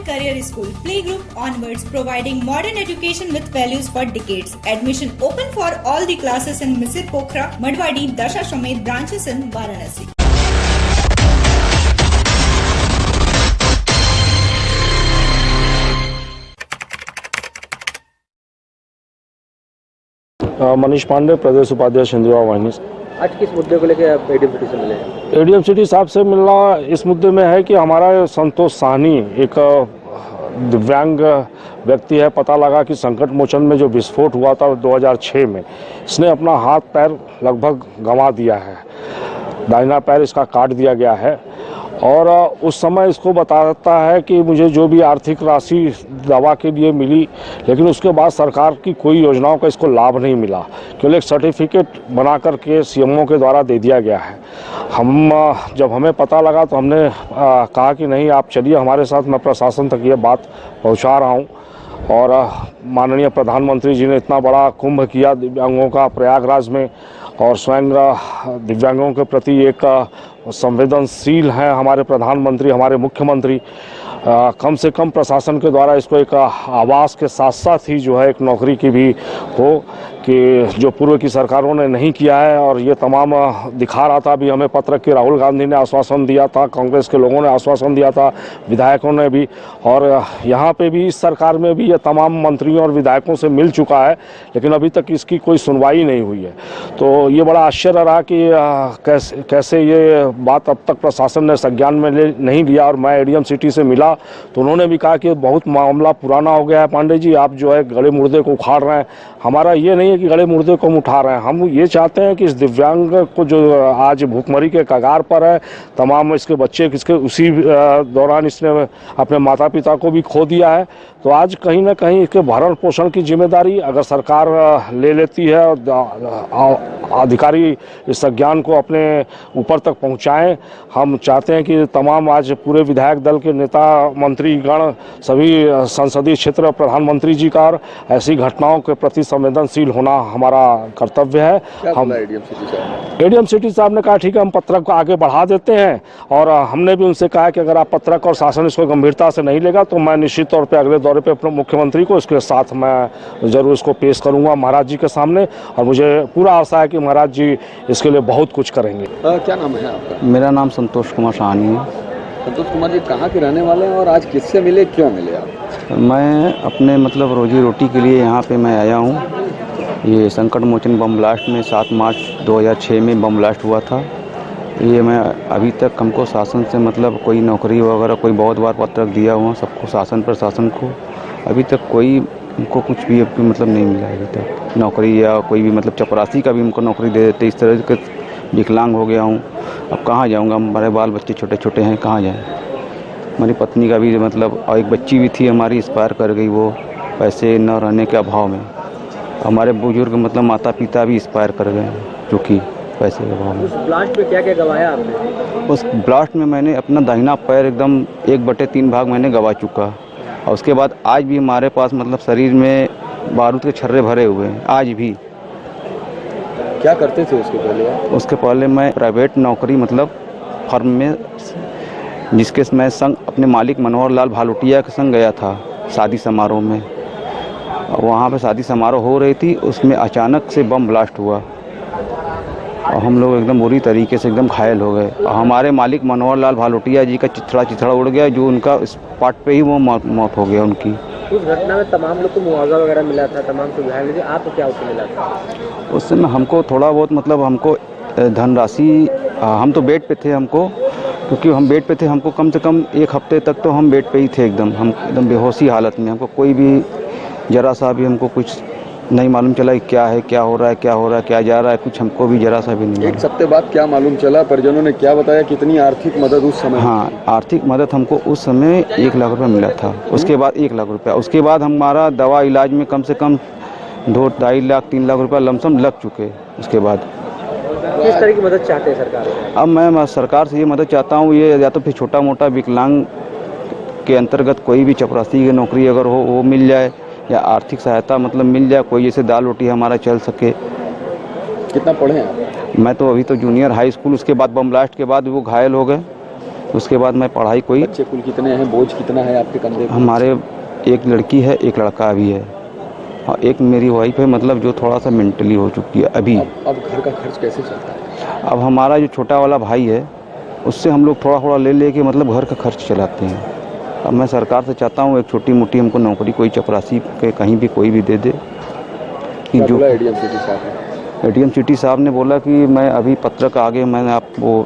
and Career School, Playgroup onwards, providing modern education with values for decades. Admission open for all the classes in Misir Pokhara, Madwadi, Dasashwamed branches in Varanasi. Manish Pandey, प्रदेश उपाध्यक्ष हिंदुआ वाहिनी। आज किस मुद्दे को लेकर आप ADM city से मिले हैं? एडीएम सिटी साहब से मिलना इस मुद्दे में है कि हमारा संतोष साहनी एक दिव्यांग व्यक्ति है। पता लगा कि संकट मोचन में जो विस्फोट हुआ था 2006 में, इसने अपना हाथ पैर लगभग गंवा दिया है। दाहिना पैर इसका काट दिया गया है और उस समय इसको बताता है कि मुझे जो भी आर्थिक राशि दवा के लिए मिली, लेकिन उसके बाद सरकार की कोई योजनाओं का इसको लाभ नहीं मिला। केवल एक सर्टिफिकेट बना करके सीएमओ के द्वारा दे दिया गया है। जब हमें पता लगा तो हमने कहा कि नहीं, आप चलिए हमारे साथ, मैं प्रशासन तक ये बात पहुंचा रहा हूं। और माननीय प्रधानमंत्री जी ने इतना बड़ा कुंभ किया दिव्यांगों का प्रयागराज में, और स्वयं दिव्यांगों के प्रति एक संवेदनशील हैं हमारे प्रधानमंत्री, हमारे मुख्यमंत्री। कम से कम प्रशासन के द्वारा इसको एक आवास के साथ साथ ही जो है एक नौकरी की भी हो, कि जो पूर्व की सरकारों ने नहीं किया है। और ये तमाम दिखा रहा था, अभी हमें पत्र कि राहुल गांधी ने आश्वासन दिया था, कांग्रेस के लोगों ने आश्वासन दिया था, विधायकों ने भी, और यहाँ पे भी इस सरकार में भी ये तमाम मंत्रियों और विधायकों से मिल चुका है, लेकिन अभी तक इसकी कोई सुनवाई नहीं हुई है। तो ये बड़ा आश्चर्य रहा कि कैसे ये बात अब तक प्रशासन ने संज्ञान में नहीं लिया। और मैं एडीएम सिटी से मिला तो उन्होंने भी कहा कि बहुत मामला पुराना हो गया है पांडे जी, आप जो है गले मुर्दे को उखाड़ रहे हैं। हमारा ये नहीं है कि गले मुर्दे को हम उठा रहे हैं, हम ये चाहते हैं कि इस दिव्यांग को जो आज भूखमरी के कगार पर है, तमाम इसके बच्चे किसके उसी दौरान इसने अपने माता पिता को भी खो दिया है, तो आज कहीं ना कहीं इसके भरण पोषण की जिम्मेदारी अगर सरकार ले लेती है और अधिकारी इस संज्ञान को अपने ऊपर तक पहुंचाएं। हम चाहते हैं कि तमाम आज पूरे विधायक दल के नेता मंत्रीगण, सभी संसदीय क्षेत्र प्रधानमंत्री जी का ऐसी घटनाओं के प्रति संवेदनशील होना हमारा कर्तव्य है। हम एडीएम सिटी साहब ने कहा ठीक है, हम पत्रक को आगे बढ़ा देते हैं, और हमने भी उनसे कहा कि अगर आप पत्रक और शासन इसको गंभीरता से नहीं लेगा तो मैं निश्चित तौर पे अगले दौरे पे मुख्यमंत्री को इसके साथ मैं जरूर इसको पेश करूंगा महाराज जी के सामने, और मुझे पूरा आशा है कि महाराज जी इसके लिए बहुत कुछ करेंगे। क्या नाम है आपका? मेरा नाम संतोष कुमार साहनी है। संतोष कुमार जी कहाँ के रहने वाले हैं और आज किससे मिले, क्यों मिले आप? मैं अपने मतलब रोजी रोटी के लिए यहाँ पे मैं आया हूँ। ये संकट मोचन बम ब्लास्ट में 7 मार्च 2006 में बम ब्लास्ट हुआ था। ये मैं अभी तक हमको शासन से मतलब कोई नौकरी वगैरह कोई बहुत बार पत्रक दिया हुआ सबको, शासन प्रशासन को, अभी तक कोई हमको कुछ भी मतलब नहीं मिला है अभी तक नौकरी, या कोई भी मतलब चपरासी का भी हमको नौकरी दे देते। इस तरह के विकलांग हो गया हूँ, अब कहाँ जाऊँगा, हमारे बाल बच्चे छोटे छोटे हैं, कहाँ जाएँ। हमारी पत्नी का भी मतलब, और एक बच्ची भी थी हमारी, एक्सपायर कर गई वो पैसे न रहने के अभाव में। हमारे बुजुर्ग मतलब माता पिता भी एक्सपायर कर गए जो कि पैसे के अभाव में। उस ब्लास्ट में क्या क्या गंवाया आपने? उस ब्लास्ट में मैंने अपना दाहिना पैर एकदम 1/3 भाग मैंने गंवा चुका, और उसके बाद आज भी हमारे पास मतलब शरीर में बारूद के छर्रे भरे हुए हैं आज भी। क्या करते थे उसके पहले? उसके पहले मैं प्राइवेट नौकरी मतलब फर्म में, जिसके मैं संग अपने मालिक मनोहर लाल भालुटिया के संग गया था शादी समारोह में। वहाँ पे शादी समारोह हो रही थी, उसमें अचानक से बम ब्लास्ट हुआ और हम लोग एकदम बुरी तरीके से एकदम घायल हो गए। और हमारे मालिक मनोहर लाल भालुटिया जी का चिथड़ा उड़ गया, जो उनका स्पॉट पे ही वो मौत हो गया उनकी। उस घटना में तमाम लोग को मुआवजा वगैरह मिला था, तमाम सुविधाएं मिली, आपको क्या उससे मिला था? उस समय हमको थोड़ा बहुत मतलब हमको धनराशि, हम तो बेड पे थे, हमको क्योंकि हम बेड पे थे, हमको कम से कम 1 हफ्ते तक तो हम बेड पे ही थे एकदम, हम एकदम बेहोशी हालत में। हमको कोई भी जरा सा भी हमको कुछ नहीं मालूम चला कि क्या है, क्या हो रहा है, क्या जा रहा है, कुछ हमको भी जरा सा भी नहीं। 1 सप्ताह बाद क्या मालूम चला? परिजनों ने क्या बताया, कितनी आर्थिक मदद उस समय? हाँ, आर्थिक मदद हमको उस समय 1 लाख रुपये मिला था। उसके बाद 1 लाख रुपया, उसके बाद हमारा दवा इलाज में कम से कम 2-2.5 लाख 3 लाख रुपया लमसम लग चुके। उसके बाद किस तरह की मदद चाहते हैं सरकार से? अब मैं सरकार से ये मदद चाहता हूँ, ये या तो फिर छोटा मोटा विकलांग के अंतर्गत कोई भी चपरासी की नौकरी अगर हो वो मिल जाए, या आर्थिक सहायता मतलब मिल जाए, कोई जैसे दाल रोटी हमारा चल सके। कितना पढ़े हैं आप? मैं तो अभी तो जूनियर हाई स्कूल, उसके बाद बम ब्लास्ट के बाद वो घायल हो गए, उसके बाद मैं पढ़ाई कोई, बच्चे कुल कितने हैं, बोझ कितना है आपके कंधे पे? हमारे एक लड़की है, एक लड़का भी है, और एक मेरी वाइफ है, मतलब जो थोड़ा सा मेंटली हो चुकी है अभी। अब घर का खर्च कैसे चलता है? अब हमारा जो छोटा वाला भाई है उससे हम लोग थोड़ा थोड़ा ले लेके मतलब घर का खर्च चलाते हैं। अब मैं सरकार से चाहता हूँ एक छोटी मोटी हमको नौकरी कोई चपरासी के कहीं भी कोई भी दे दे कि क्या जो बोला एडीएम सिटी साहब ने? एडीएम सिटी साहब ने बोला कि मैं अभी पत्रक आगे मैंने आपको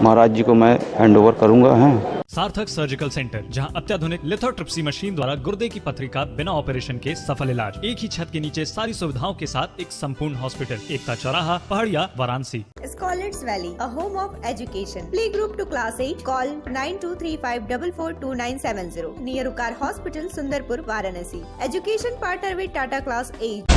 महाराज जी को मैं हैंड ओवर करूँगा। हैं सार्थक सर्जिकल सेंटर, जहां अत्याधुनिक लिथोट्रिप्सी मशीन द्वारा गुर्दे की पथरी का बिना ऑपरेशन के सफल इलाज, एक ही छत के नीचे सारी सुविधाओं के साथ एक संपूर्ण हॉस्पिटल, एकता चौराहा, पहाड़िया, Varanasi. Scholars Valley, a home of education. Playgroup to class 8. Call 9235442970. Near Ukar Hospital, Sundarpur, Varanasi. Education partner with Tata Class 8.